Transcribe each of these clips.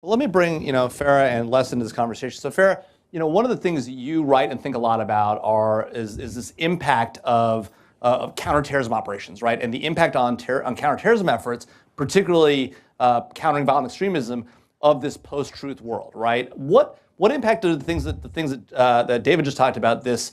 Well, let me bring, Farah and Les into this conversation. So Farah, one of the things that you write and think a lot about is this impact of counterterrorism operations, right? And the impact on counterterrorism efforts, particularly countering violent extremism of this post-truth world, right? What impact do the things that David just talked about, this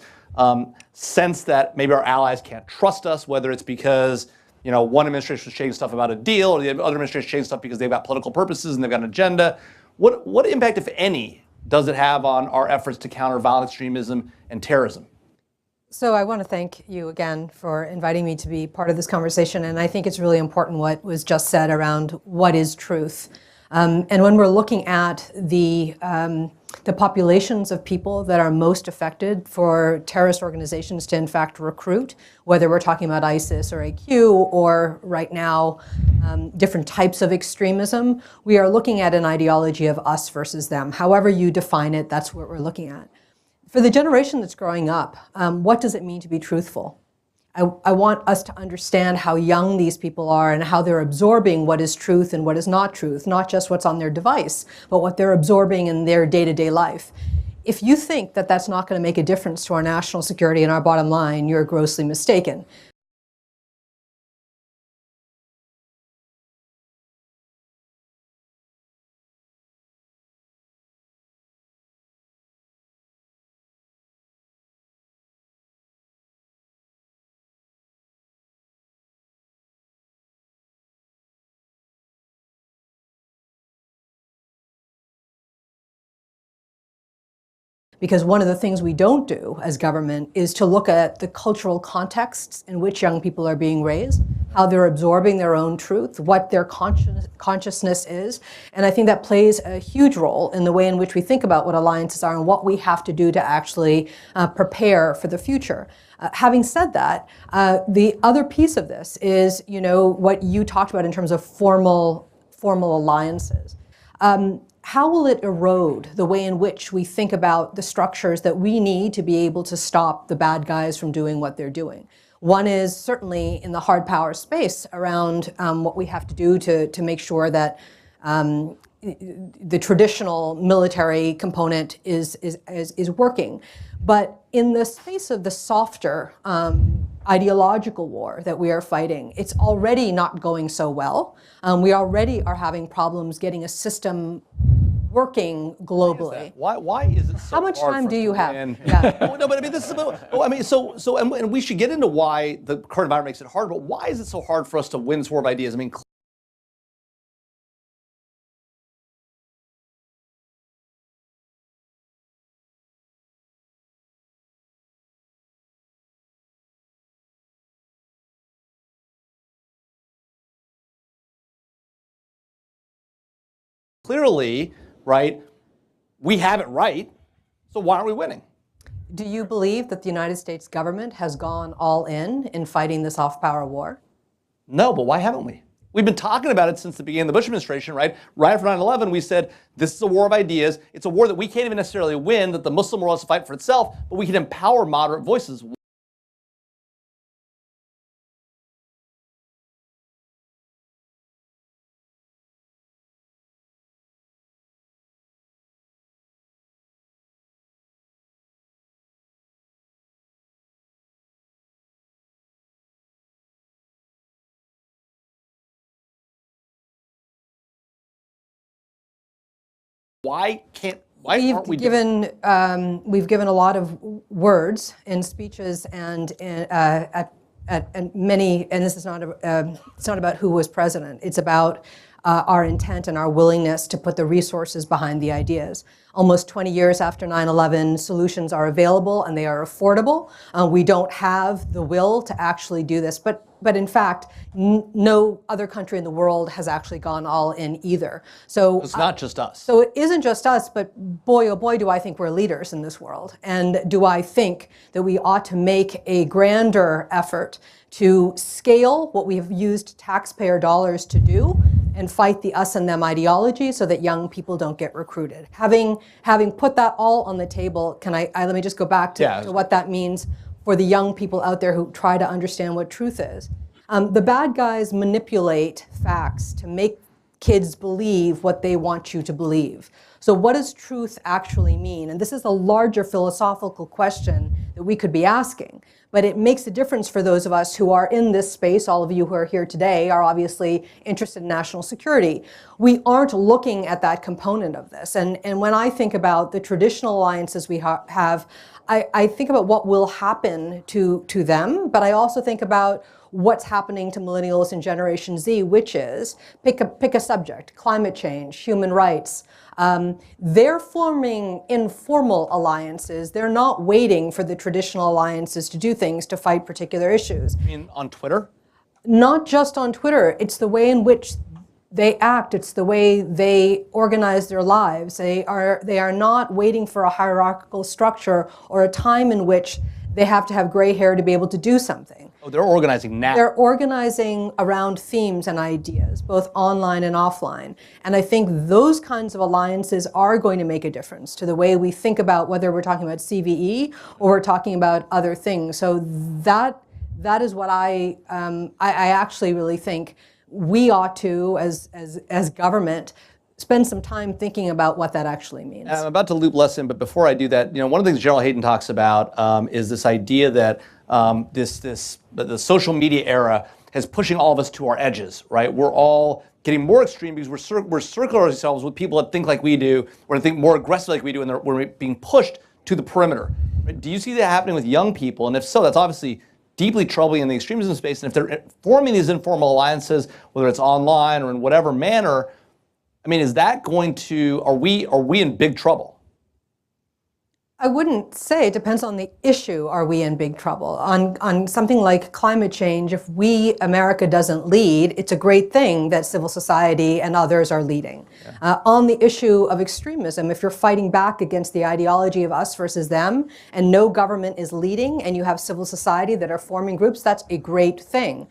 sense that maybe our allies can't trust us, whether it's because one administration is changing stuff about a deal, or the other administration is changing stuff because they've got political purposes and they've got an agenda. What impact, if any, does it have on our efforts to counter violent extremism and terrorism? So I want to thank you again for inviting me to be part of this conversation. And I think it's really important what was just said around what is truth. And when we're looking at the populations of people that are most affected for terrorist organizations to in fact recruit, whether we're talking about ISIS or AQ or right now different types of extremism, we are looking at an ideology of us versus them. However you define it, that's what we're looking at. For the generation that's growing up, what does it mean to be truthful? I want us to understand how young these people are and how they're absorbing what is truth and what is not truth, not just what's on their device, but what they're absorbing in their day-to-day life. If you think that that's not going to make a difference to our national security and our bottom line, you're grossly mistaken. Because one of the things we don't do as government is to look at the cultural contexts in which young people are being raised, how they're absorbing their own truth, what their consciousness is. And I think that plays a huge role in the way in which we think about what alliances are and what we have to do to actually prepare for the future. Having said that, the other piece of this is, what you talked about in terms of formal alliances. How will it erode the way in which we think about the structures that we need to be able to stop the bad guys from doing what they're doing? One is certainly in the hard power space around what we have to do to make sure that the traditional military component is working. But in the space of the softer ideological war that we are fighting, it's already not going so well. We already are having problems getting a system working globally. Why is it so hard? How much time do you have? Yeah. No, but I mean, this is about, and we should get into why the current environment makes it hard, but why is it so hard for us to win this war of ideas? I mean, clearly, right, we have it right, so why aren't we winning? Do you believe that the United States government has gone all in fighting this off-power war? No, but why haven't we? We've been talking about it since the beginning of the Bush administration, right? Right after 9/11, we said, this is a war of ideas. It's a war that we can't even necessarily win, that the Muslim world has to fight for itself, but we can empower moderate voices. Why aren't we doing it? We've given a lot of words in speeches and many, and this is not it's not about who was president. It's about our intent and our willingness to put the resources behind the ideas. Almost 20 years after 9/11, solutions are available and they are affordable. We don't have the will to actually do this, but in fact, no other country in the world has actually gone all in either. So it's not just us. So it isn't just us, but boy, oh boy, do I think we're leaders in this world. And do I think that we ought to make a grander effort to scale what we have used taxpayer dollars to do and fight the us and them ideology so that young people don't get recruited. Having put that all on the table, let me just go back to what that means for the young people out there who try to understand what truth is. The bad guys manipulate facts to make kids believe what they want you to believe. So what does truth actually mean? And this is a larger philosophical question that we could be asking. But it makes a difference for those of us who are in this space. All of you who are here today are obviously interested in national security. We aren't looking at that component of this. And when I think about the traditional alliances we have, I think about what will happen to them, but I also think about what's happening to millennials and Generation Z, which is, pick a subject, climate change, human rights. They're forming informal alliances. They're not waiting for the traditional alliances to do things to fight particular issues. You mean on Twitter? Not just on Twitter. It's the way in which they act. It's the way they organize their lives. They are not waiting for a hierarchical structure or a time in which they have to have gray hair to be able to do something. Oh, they're organizing now. They're organizing around themes and ideas, both online and offline. And I think those kinds of alliances are going to make a difference to the way we think about whether we're talking about CVE or we're talking about other things. So that is what I actually really think we ought to, as government, spend some time thinking about what that actually means. I'm about to loop Les in, but before I do that, one of the things General Hayden talks about is this idea that the social media era is pushing all of us to our edges, right? We're all getting more extreme because we're circling ourselves with people that think like we do, or think more aggressively like we do, and we're being pushed to the perimeter. Right? Do you see that happening with young people? And if so, that's obviously deeply troubling in the extremism space. And if they're forming these informal alliances, whether it's online or in whatever manner, I mean, is that going to, are we in big trouble? I wouldn't say. It depends on the issue. Are we in big trouble? On something like climate change, if America doesn't lead, it's a great thing that civil society and others are leading. Yeah. On the issue of extremism, if you're fighting back against the ideology of us versus them, and no government is leading, and you have civil society that are forming groups, that's a great thing.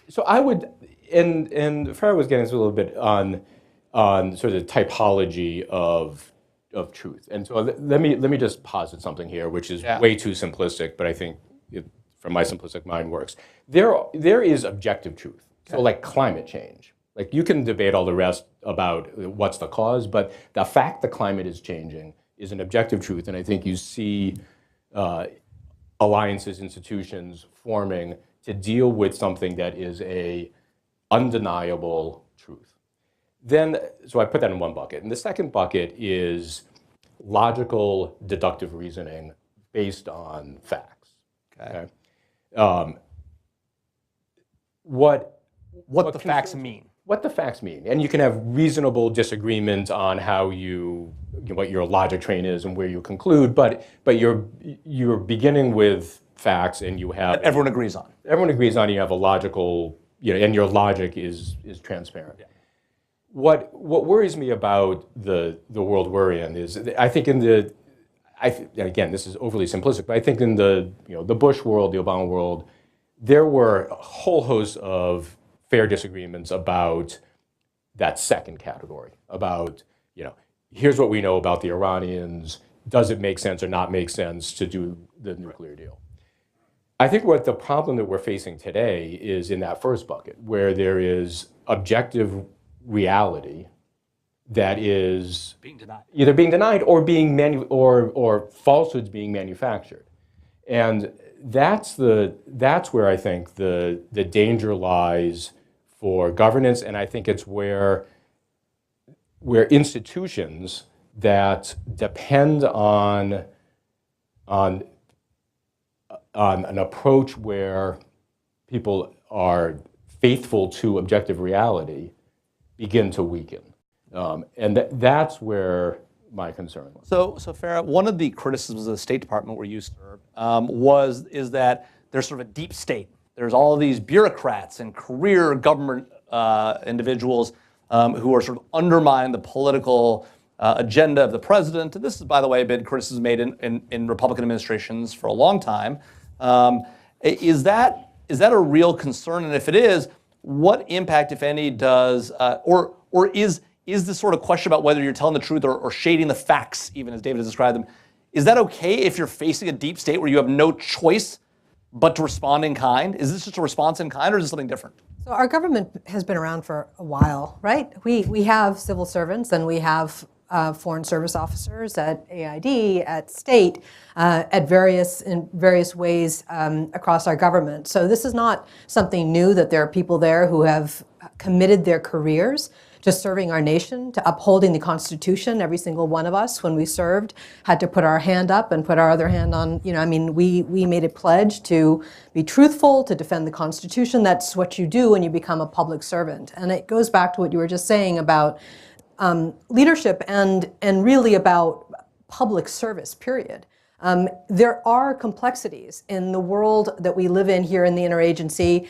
So I would, and Farah was getting into a little bit on sort of the typology of truth. And so let me just posit something here, which is way too simplistic, but I think from my simplistic mind works. There is objective truth. So like climate change. Like you can debate all the rest about what's the cause, but the fact the climate is changing is an objective truth. And I think you see alliances, institutions forming to deal with something that is a undeniable truth. Then, so I put that in one bucket. And the second bucket is logical deductive reasoning based on facts. Okay. What the facts mean. What the facts mean. And you can have reasonable disagreement on how what your logic train is and where you conclude, but you're beginning with facts and you have... Everyone agrees on. Everyone agrees on, you have a logical, and your logic is transparent. Yeah. What worries me about the world we're in is, I think again, this is overly simplistic, but I think in the Bush world, the Obama world, there were a whole host of fair disagreements about that second category, about, here's what we know about the Iranians, does it make sense or not make sense to do the nuclear deal? I think what the problem that we're facing today is in that first bucket, where there is objective reality that is either being denied or being or falsehoods being manufactured, and that's where I think the danger lies for governance, and I think it's where institutions that depend on an approach where people are faithful to objective reality begin to weaken. And that's where my concern was. So Farah, one of the criticisms of the State Department where you served is that there's sort of a deep state. There's all of these bureaucrats and career government individuals who are sort of undermining the political agenda of the president. And this is, by the way, been criticism made in Republican administrations for a long time. Is that a real concern? And if it is, what impact, if any, does or is is this sort of question about whether you're telling the truth or shading the facts, even as David has described them, is that okay if you're facing a deep state where you have no choice but to respond in kind? Is this just a response in kind, or is this something different? So our government has been around for a while, right? We have civil servants and we have foreign service officers at AID, at state, in various ways across our government. So this is not something new that there are people there who have committed their careers to serving our nation, to upholding the Constitution. Every single one of us, when we served, had to put our hand up and put our other hand on, we made a pledge to be truthful, to defend the Constitution. That's what you do when you become a public servant. And it goes back to what you were just saying about leadership and really about public service, period. There are complexities in the world that we live in here in the interagency.